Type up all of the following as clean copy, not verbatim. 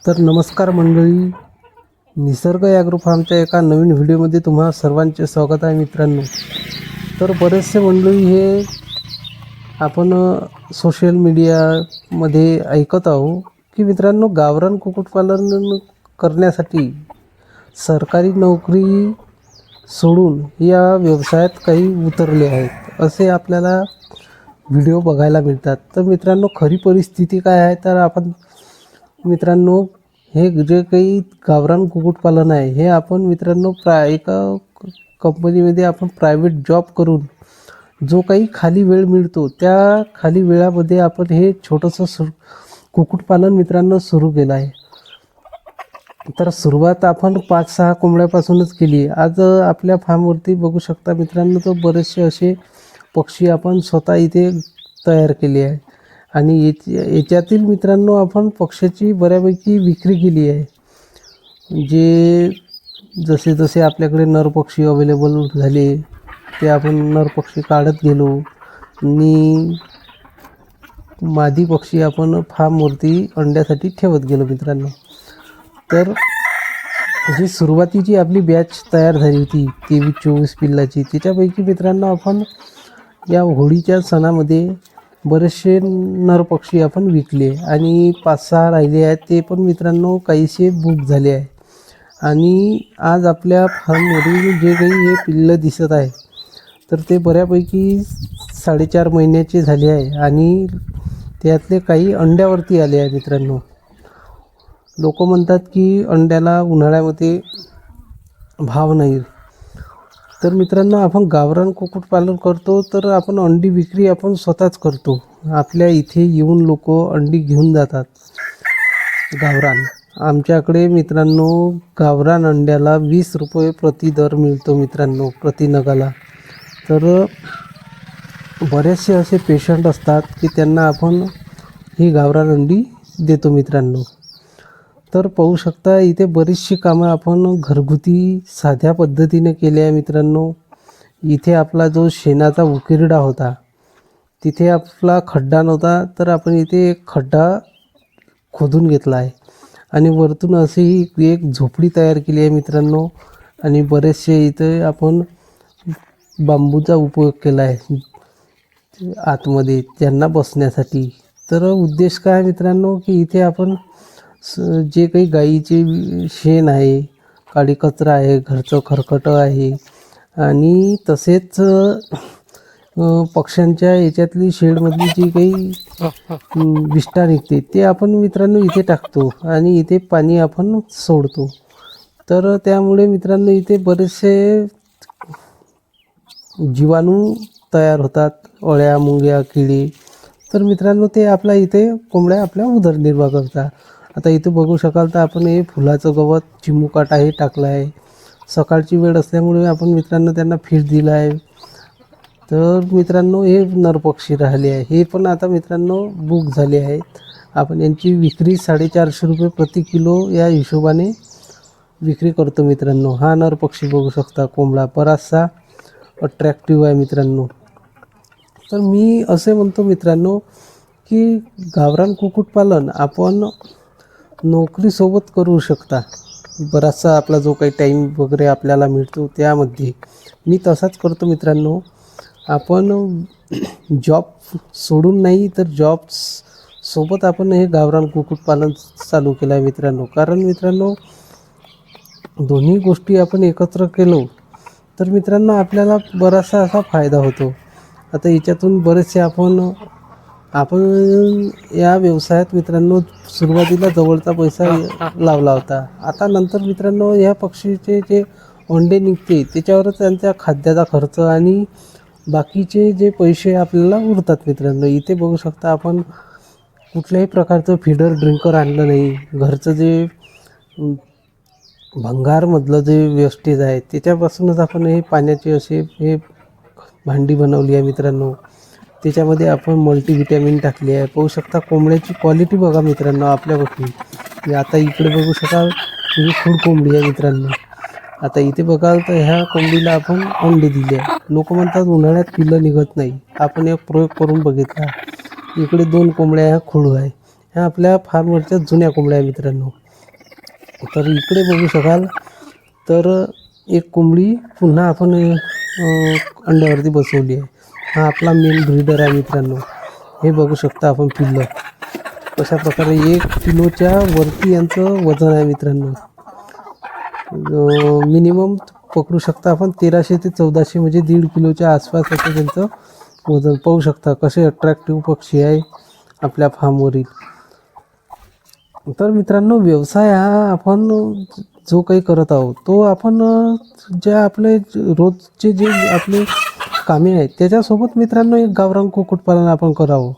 तर नमस्कार मंडळी, निसर्ग ॲग्रो फार्मच्या एका नवीन व्हिडिओमध्ये तुम्हा सर्वांचे स्वागत आहे मित्रांनो. तर बरेचसे मंडळी हे आपण सोशल मीडियामध्ये ऐकत आहो की मित्रांनो, गावरान कुक्कुटपालन करण्यासाठी सरकारी नोकरी सोडून या व्यवसायात काही उतरले आहेत असे आपल्याला व्हिडिओ बघायला मिळतात. तर मित्रांनो, खरी परिस्थिती काय आहे तर आपण मित्रांनो, हे जे काही गावरान कुक्कुटपालन आहे हे आपण मित्रांनो एका कंपनीमध्ये आपण प्रायव्हेट जॉब करून जो काही खाली वेळ मिळतो त्या खाली वेळामध्ये आपण हे छोटंसं कुक्कुटपालन मित्रांनो सुरू केलं आहे. तर सुरुवात आपण 5-6 कोंबड्यापासूनच केली आहे. आज आपल्या फार्मवरती बघू शकता मित्रांनो, तर बरेचसे असे पक्षी आपण स्वतः इथे तयार केले आहे आणि याच्यातील मित्रांनो आपण पक्ष्याची बऱ्यापैकी विक्री केली आहे. जे जसे जसे आपल्याकडे नर पक्षी अवेलेबल झाले ते आपण नर पक्षी काढत गेलो आणि मादी पक्षी आपण फार्मवरती अंड्यासाठी ठेवत गेलो मित्रांनो. तर जी सुरुवातीची आपली बॅच तयार झाली होती 23-24 पिल्लाची, त्याच्यापैकी मित्रांनो आपण या होळीच्या सणामध्ये बरेचसे नर पक्षी आपण विकले आणि 5-6 राहिले आहेत. ते पण मित्रांनो काहीसे बुक झाले आहे आणि आज आपल्या फार्मवरील जे काही हे पिल्लं दिसत आहे तर ते बऱ्यापैकी 4.5 महिन्याचे झाले आहे आणि त्यातले काही अंड्यावरती आले आहे मित्रांनो. लोक म्हणतात की अंड्याला उन्हाळ्यामध्ये भाव नाही. तर मित्रांनो, आपण गावरान कुक्कुटपालन करतो तर आपण अंडी विक्री आपण स्वतःच करतो. आपल्या इथे येऊन लोक अंडी घेऊन जातात गावरान. आमच्याकडे मित्रांनो गावरान अंड्याला 20 रुपये प्रति दर मिळतो मित्रांनो, प्रति नगाला. तर बरेचसे असे पेशंट असतात की त्यांना आपण ही गावरान अंडी देतो मित्रांनो. तर पाहू शकता इथे बरीचशी कामं आपण घरगुती साध्या पद्धतीने केली आहे मित्रांनो. इथे आपला जो शेणाचा उकिरडा होता तिथे आपला खड्डा नव्हता, तर आपण इथे एक खड्डा खोदून घेतला आहे आणि वरतून अशी एक झोपडी तयार केली आहे मित्रांनो. आणि बरेचसे इथे आपण बांबूचा उपयोग केला आहे आतमध्ये त्यांना बसण्यासाठी. तर उद्देश काय मित्रांनो की इथे आपण जे काही गाईचे शेण आहे, काडी कचरा आहे, घरचं खरकटं आहे आणि तसेच पक्ष्यांच्या याच्यातली शेडमधली जी काही विष्ठा निघते ते आपण मित्रांनो इथे टाकतो आणि इथे पाणी आपण सोडतो. तर त्यामुळे मित्रांनो इथे बरेचसे जीवाणू तयार होतात, अळ्या मुंग्या किडी. तर मित्रांनो ते आपल्या इथे कोंबड्या आपल्या उदरनिर्वाह करतात. आता इथे बघू शकाल तर आपण हे फुलाचं गवत चिमुकाटा हे टाकलं आहे. सकाळची वेळ असल्यामुळे आपण मित्रांनो त्यांना फीड दिला आहे. तर मित्रांनो हे नरपक्षी राहिले आहे, हे पण आता मित्रांनो बुक झाले आहेत. आपण यांची विक्री 450 रुपये प्रति किलो या हिशोबाने विक्री करतो मित्रांनो. हा नरपक्षी बघू शकता कोंबडा बराचसा अट्रॅक्टिव्ह आहे मित्रांनो. तर मी असे म्हणतो मित्रांनो की गावरान कुक्कुटपालन आपण नोकरीसोबत करू शकता. बराचसा आपला जो काही टाईम वगैरे आपल्याला मिळतो त्यामध्ये मी तसाच करतो मित्रांनो. आपण जॉब सोडून नाही तर जॉब सोबत आपण हे गावरान कुक्कुटपालन चालू केलं आहे मित्रांनो. कारण मित्रांनो दोन्ही गोष्टी आपण एकत्र केलो तर मित्रांनो आपल्याला बराचसा असा फायदा होतो. आता याच्यातून बरेचसे आपण या व्यवसायात मित्रांनो सुरुवातीला जवळचा पैसा लावला होता. आता नंतर मित्रांनो ह्या पक्षीचे जे अंडे निघते त्याच्यावरच त्यांच्या खाद्याचा खर्च आणि बाकीचे जे पैसे आपल्याला उरतात मित्रांनो. इथे बघू शकता आपण कुठल्याही प्रकारचं फीडर ड्रिंकर आणलं नाही. घरचं जे भंगारमधलं जे वेस्टेज आहे त्याच्यापासूनच आपण हे पाण्याचे असे हे भांडी बनवली आहे मित्रांनो. त्याच्यामध्ये आपण मल्टीव्हिटॅमिन टाकली आहे. पाहू शकता कोंबड्याची क्वालिटी बघा मित्रांनो आपल्यापासून. आता इकडे बघू शकाल ही खूड कोंबडी आहे मित्रांनो. आता इथे बघाल तर ह्या कोंबडीला आपण अंडे दिले आहे. लोक म्हणतात उन्हाळ्यात पिल्लं निघत नाही. आपण एक प्रयोग करून बघितला. इकडे 2 कोंबड्या ह्या खोडू आहे. ह्या आपल्या फार्मवरच्या जुन्या कोंबड्या आहे मित्रांनो. तर इकडे बघू शकाल तर एक कोंबडी पुन्हा आपण अंड्यावरती बसवली आहे. हा आपला मेन ब्रीडर आहे मित्रांनो. हे बघू शकता आपण पिल्लं कशा प्रकारे 1 किलोच्या वरती यांचं वजन आहे मित्रांनो. मिनिमम पकडू शकता आपण 1300 ते 1400 म्हणजे 1.5 किलोच्या आसपास असं त्यांचं वजन. पाहू शकता कसे अट्रॅक्टिव्ह पक्षी आहे आपल्या फार्मवरील. तर मित्रांनो व्यवसाय हा आपण जो काही करत आहोत तो आपण ज्या आपले रोजचे जे आपले कामे आहेत त्याच्यासोबत मित्रांनो एक गावरान कुक्कुटपालन आपण करावं.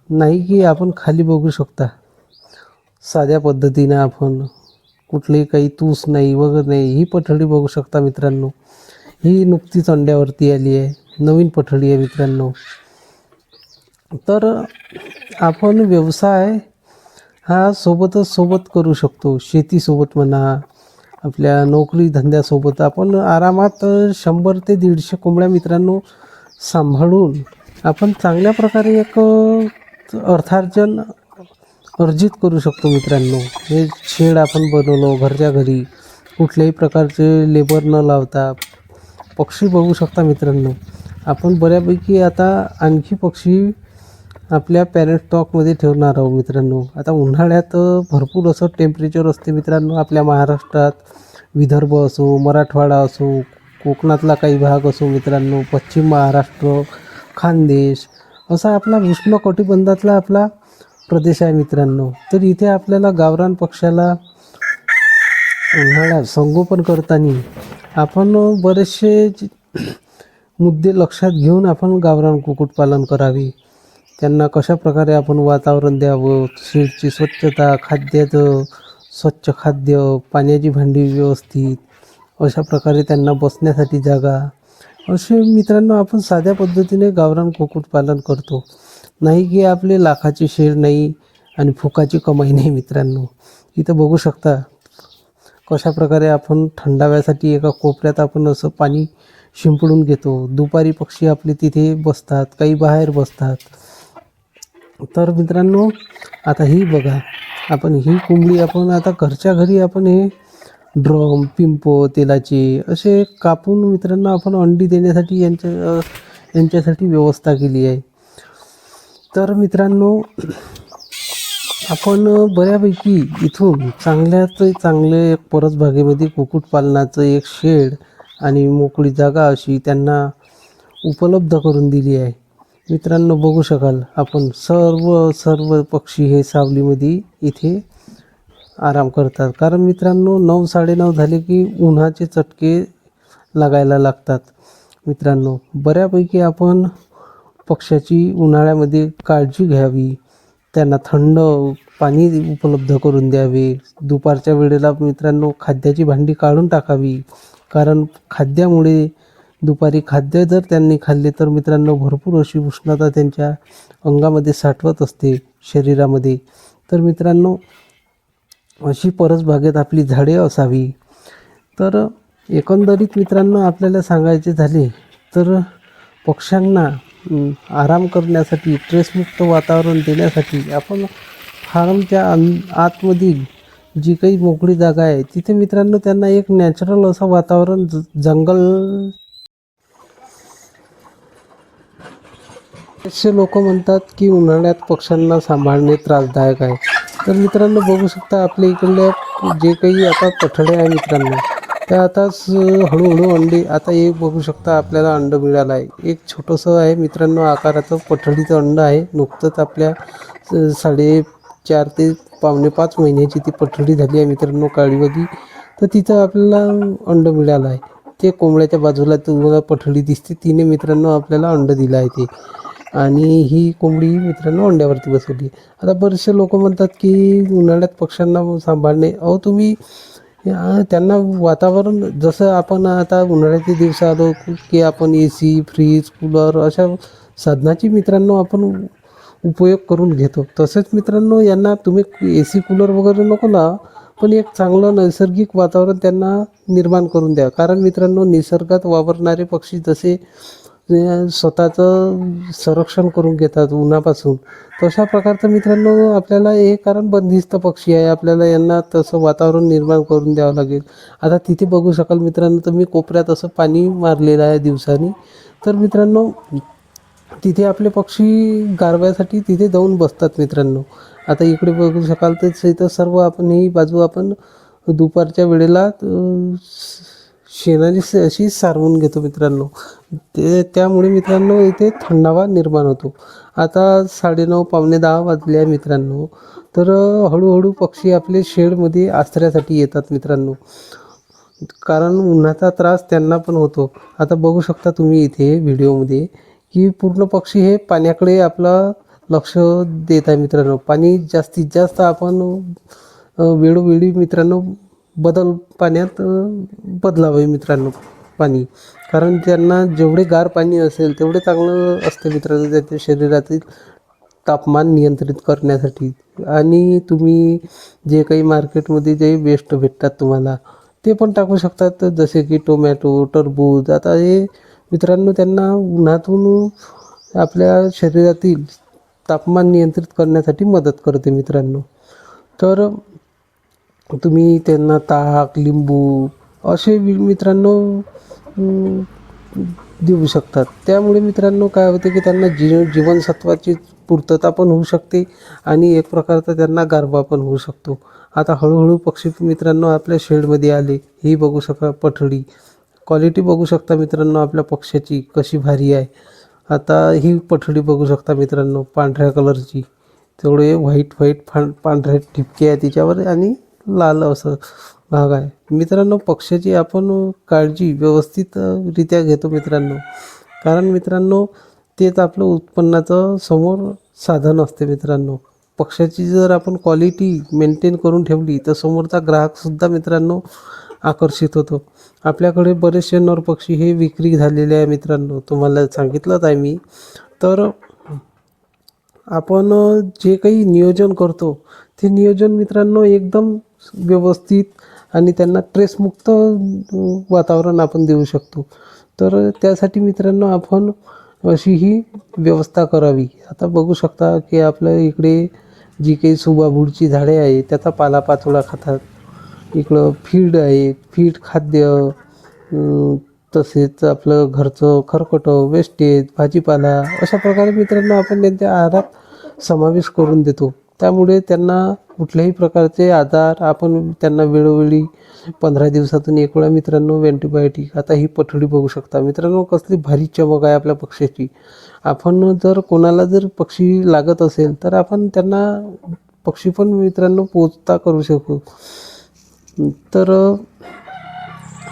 नाही की आपण खाली बघू शकता साध्या पद्धतीनं आपण कुठलेही काही तूस नाही वगैरे नाही. ही पठडी बघू शकता मित्रांनो. ही नुकतीच अंड्यावरती आली आहे. नवीन पठडी आहे मित्रांनो. तर आपण व्यवसाय हा सोबत करू शकतो. शेतीसोबत म्हणा आपल्या नोकरी धंद्यासोबत आपण आरामात 100 ते 150 कोंबड्या मित्रांनो सांभाळून आपण चांगल्या प्रकारे एक अर्थार्जन अर्जित करू शकतो मित्रांनो. हे शेड आपण बनवलं घरच्या घरी कुठल्याही प्रकारचे लेबर न लावता. पक्षी बघू शकता मित्रांनो. आपण बऱ्यापैकी आता आणखी पक्षी आपल्या पॅरेंट स्टॉकमध्ये ठेवणार आहोत मित्रांनो. आता उन्हाळ्यात भरपूर असं टेम्परेचर असते मित्रांनो आपल्या महाराष्ट्रात. विदर्भ असो मराठवाडा असो कोकणातला काही भाग असो मित्रांनो, पश्चिम महाराष्ट्र खानदेश असा आपला उष्ण कटिबंधातला आपला प्रदेश आहे मित्रांनो. तर इथे आपल्याला गावरान पक्ष्याला उन्हाळ्यात संगोपन करताना आपण बरेचसे मुद्दे लक्षात घेऊन आपण गावरान कुक्कुटपालन करावे. त्यांना कशा प्रकारे आपण वातावरण द्यावं, शेडची स्वच्छता, खाद्याचं स्वच्छ खाद्य, पाण्याची भांडी व्यवस्थित, अशा प्रकारे त्यांना बसण्यासाठी जागा, असे मित्रांनो आपण साध्या पद्धतीने गावरान कुक्कुटपालन करतो. नाही की आपले लाखाची शेड नाही आणि फुकाची कमाई नाही मित्रांनो. इथं बघू शकता कशा प्रकारे आपण थंडाव्यासाठी एका कोपऱ्यात आपण असं पाणी शिंपडून घेतो. दुपारी पक्षी आपले तिथे बसतात, काही बाहेर बसतात. तर मित्रांनो आता ही बघा आपण ही कोंबडी आपण आता घरच्या घरी आपण हे ड्रम पिंप तेलाचे असे कापून मित्रांनो आपण अंडी देण्यासाठी यांच्यासाठी व्यवस्था केली आहे. तर मित्रांनो आपण बऱ्यापैकी इथून चांगल्यात चांगले एक परसबागेमध्ये कुक्कुटपालनाचं एक शेड आणि मोकळी जागा अशी त्यांना उपलब्ध करून दिली आहे मित्रांनो. बघू शकाल आपण सर्व पक्षी हे सावलीमध्ये इथे आराम करतात. कारण मित्रांनो 9 साडेनऊ झाले की उन्हाचे चटके लागायला लागतात मित्रांनो. बऱ्यापैकी आपण पक्ष्याची उन्हाळ्यामध्ये काळजी घ्यावी, त्यांना थंड पाणी उपलब्ध करून द्यावे. दुपारच्या वेळेला मित्रांनो खाद्याची भांडी काढून टाकावी. कारण खाद्यामुळे दुपारी खाद्य जर त्यांनी खाल्ले तर मित्रांनो भरपूर अशी उष्णता त्यांच्या अंगामध्ये साठवत असते शरीरामध्ये. तर मित्रांनो अशी परसबागेत आपली झाडे असावी. तर एकंदरीत मित्रांनो आपल्याला सांगायचे झाले तर पक्ष्यांना आराम करण्यासाठी स्ट्रेसमुक्त वातावरण देण्यासाठी आपण फार्मच्या आतमधील जी काही मोकळी जागा आहे तिथे मित्रांनो त्यांना एक नॅचरल असं वातावरण जंगल. बरेचसे लोक म्हणतात की उन्हाळ्यात पक्ष्यांना सांभाळणे त्रासदायक आहे. तर मित्रांनो बघू शकता आपल्या इकडल्या जे काही आता पठड्या आहे मित्रांनो त्या आताच हळूहळू अंडी आता एक बघू शकता आपल्याला अंड मिळालं आहे. एक छोटंसं आहे मित्रांनो आकाराचं पठडीचं अंड आहे. नुकतंच आपल्या 4.5 ते पावणे 5 महिन्याची ती पठडी झाली आहे मित्रांनो काळीवाली. तर तिथं आपल्याला अंड मिळालं आहे. ते कोंबड्याच्या बाजूला तुम्हाला पठडी दिसते तिने मित्रांनो आपल्याला अंड दिलं आहे ते. आणि ही कोंबडी मित्रांनो अंड्यावरती बसवली. आता बरेचसे लोक म्हणतात की उन्हाळ्यात पक्ष्यांना सांभाळणे, अहो तुम्ही त्यांना वातावरण जसं आपण आता उन्हाळ्याचे दिवस आलो की आपण AC फ्रीज कूलर अशा साधनाची मित्रांनो आपण उपयोग करून घेतो. तसेच मित्रांनो यांना तुम्ही AC कूलर वगैरे नको ना, पण एक चांगलं नैसर्गिक वातावरण त्यांना निर्माण करून द्या. कारण मित्रांनो निसर्गात वावरणारे पक्षी जसे स्वतःचं संरक्षण करून घेतात उन्हापासून. तशा प्रकारचं मित्रांनो आपल्याला हे कारण बंदिस्त पक्षी आहे, आपल्याला यांना तसं वातावरण निर्माण करून द्यावं लागेल. आता तिथे बघू शकाल मित्रांनो तुम्ही कोपऱ्यात असं पाणी मारलेलं आहे दिवसानी. तर मित्रांनो तिथे आपले पक्षी गारव्यासाठी तिथे जाऊन बसतात मित्रांनो. आता इकडे बघू शकाल तर इथं सर्व आपण ही बाजू आपण दुपारच्या वेळेला शेणाने अशी सारवून घेतो मित्रांनो. त्यामुळे मित्रांनो इथे थंडावा निर्माण होतो. आता 9:30 पावणे 10 वाजले आहे मित्रांनो. तर हळूहळू पक्षी आपले शेडमध्ये आश्रयासाठी येतात मित्रांनो, कारण उन्हाचा त्रास त्यांना पण होतो. आता बघू शकता तुम्ही इथे व्हिडिओमध्ये की पूर्ण पक्षी हे पाण्याकडे आपलं लक्ष देत आहे मित्रांनो. पाणी जास्तीत जास्त आपण वेळोवेळी मित्रांनो पाण्यात बदलावे मित्रांनो पाणी, कारण त्यांना जेवढे गार पाणी असेल तेवढे चांगलं असते मित्रांनो त्यांच्या शरीरातील तापमान नियंत्रित करण्यासाठी. आणि तुम्ही जे काही मार्केटमध्ये जे वेस्ट भेटतात तुम्हाला ते पण टाकू शकतात, जसे की टोमॅटो, टरबूज. आता हे मित्रांनो त्यांना उन्हातून आपल्या शरीरातील तापमान नियंत्रित करण्यासाठी मदत करते मित्रांनो. तर तुम्ही त्यांना ताक, लिंबू असे मित्रांनो देऊ शकतात. त्यामुळे मित्रांनो काय होते की त्यांना जीवनसत्वाची पूर्तता पण होऊ शकते आणि एक प्रकारचा त्यांना गारवा पण होऊ शकतो. आता हळूहळू पक्षी मित्रांनो आपल्या शेडमध्ये आले. ही बघू शकता पठडी, क्वालिटी बघू शकता मित्रांनो आपल्या पक्ष्याची कशी भारी आहे. आता ही पठडी बघू शकता मित्रांनो पांढऱ्या कलरची, तेवढे व्हाईट पांढऱ्या ठिपके आहे तिच्यावर आणि लाल असं भाग आहे मित्रांनो. पक्ष्याची आपण काळजी व्यवस्थितरित्या घेतो मित्रांनो, कारण मित्रांनो तेच आपलं उत्पन्नाचं समोर साधन असते मित्रांनो. पक्ष्याची जर आपण क्वालिटी मेंटेन करून ठेवली तर समोरचा ग्राहकसुद्धा मित्रांनो आकर्षित होतो. आपल्याकडे बरेचसे नर पक्षी हे विक्री झालेले आहे मित्रांनो, तुम्हाला सांगितलंच आहे मी. तर आपण जे काही नियोजन करतो ते नियोजन मित्रांनो एकदम व्यवस्थित आणि त्यांना ट्रेसमुक्त वातावरण आपण देऊ शकतो. तर त्यासाठी मित्रांनो आपण अशी ही व्यवस्था करावी. आता बघू शकता की आपल्या इकडे जी काही सुबाबूडची झाडे आहे त्याचा पालापाचोळा खातात. इकडं फीड आहे, फीड खाद्य, तसेच आपलं घरचं खरकटं, वेस्टेज, भाजीपाला अशा प्रकारे मित्रांनो आपण त्यांच्या आहारात समावेश करून देतो. त्यामुळे त्यांना कुठल्याही प्रकारचे आजार आपण त्यांना वेळोवेळी 15 दिवसातून एक वेळा मित्रांनो अँटीबायोटिक. आता ही पठडी बघू शकता मित्रांनो कसली भारी चमक आहे आपल्या पक्ष्याची. आपण जर कोणाला जर पक्षी लागत असेल तर आपण त्यांना पक्षी पण मित्रांनो पोचता करू शकू. तर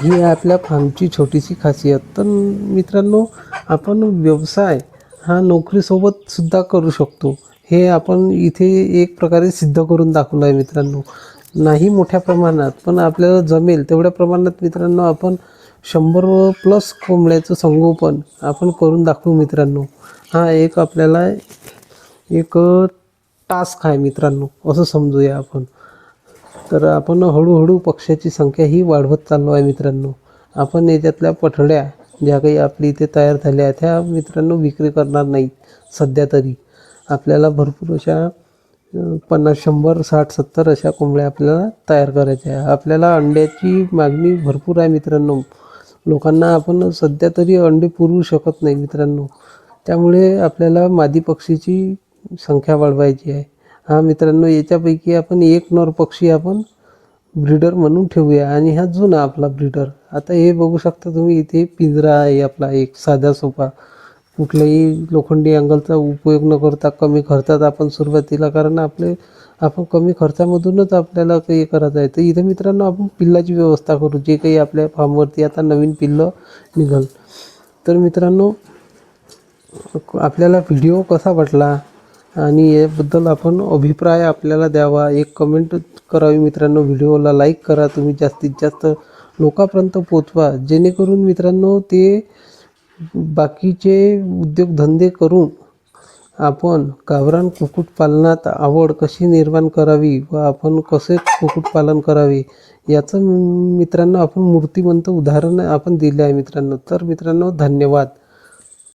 ही आपल्या फार्मची छोटीशी खासियत. तर मित्रांनो आपण व्यवसाय हा नोकरीसोबत सुद्धा करू शकतो, हे आपण इथे एक प्रकारे सिद्ध करून दाखवलं आहे मित्रांनो. नाही मोठ्या प्रमाणात पण आपल्याला जमेल तेवढ्या प्रमाणात मित्रांनो आपण 100+ कोंबड्याचं संगोपन आपण करून दाखवू मित्रांनो. हा एक आपल्याला एक टास्क आहे मित्रांनो असं समजूया आपण. तर आपण हळूहळू पक्ष्याची संख्या ही वाढवत चाललो आहे मित्रांनो. आपण याच्यातल्या पठड्या ज्या काही आपली इथे तयार झाल्या त्या मित्रांनो विक्री करणार नाही सध्या तरी. आपल्याला भरपूर अशा 50, 100, 60, 70 अशा कोंबड्या आपल्याला तयार करायच्या आहे. आपल्याला अंड्याची मागणी भरपूर आहे मित्रांनो. लोकांना आपण सध्या तरी अंडे पुरवू शकत नाही मित्रांनो. त्यामुळे आपल्याला मादी पक्षीची संख्या वाढवायची आहे. हा मित्रांनो याच्यापैकी आपण एक नर पक्षी आपण ब्रीडर म्हणून ठेवूया आणि हा जुना आपला ब्रीडर. आता हे बघू शकता तुम्ही इथे पिंजरा आहे आपला एक साधा सोपा. कुठल्याही लोखंडी अँगलचा उपयोग न करता कमी खर्चात आपण सुरुवातीला, कारण आपण कमी खर्चामधूनच आपल्याला काही करायचं आहे. तर इथे मित्रांनो आपण पिल्लाची व्यवस्था करू, जे काही आपल्या फार्मवरती आता नवीन पिल्लं निघाल. तर मित्रांनो आपल्याला व्हिडिओ कसा वाटला आणि याबद्दल आपण अभिप्राय आपल्याला द्यावा, एक कमेंट करावी मित्रांनो. व्हिडिओला लाईक करा, तुम्ही जास्तीत जास्त लोकांपर्यंत पोचवा, जेणेकरून मित्रांनो ते बाकीचे उद्योगधंदे करून आपण गावरान कुक्कुटपालनात आवड कशी निर्माण करावी व आपण कसे कुक्कुटपालन करावे याचं मित्रांनो आपण मूर्तिमंत उदाहरण आपण दिले आहे मित्रांनो. तर मित्रांनो धन्यवाद.